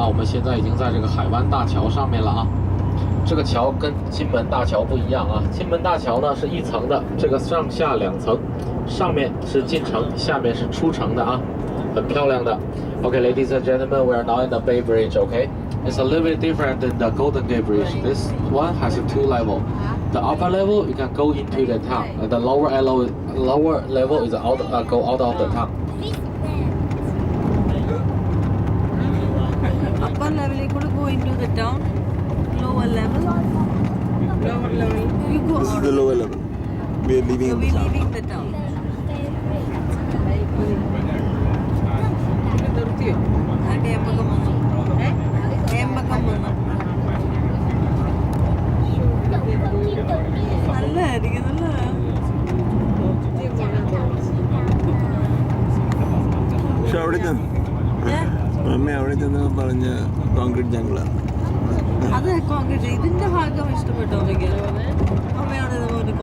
我们现在已经在这个海湾大桥上面了啊。这个桥跟金门大桥不一样啊，金门大桥呢是一层的，这个上下两层，上面是进城，下面是出城的啊，很漂亮的。Okay, ladies and gentlemen, we are now in the Bay Bridge. Okay, it's a little bit different than the Golden Gate Bridge. This one has a two level. The upper level you can go into the town, and the lower level is go out of the town. Upper level you could go into the town. Lower level. Lower level. You go. This is the lower level. We are leaving. So we leaving the town. പക്ഷെ അവിടെ അമ്മ അവിടെ പറഞ്ഞ concrete ജംഗിളാണ്. അത് concrete ഇതിന്റെ ഭാഗം ഇഷ്ടപ്പെട്ടോ?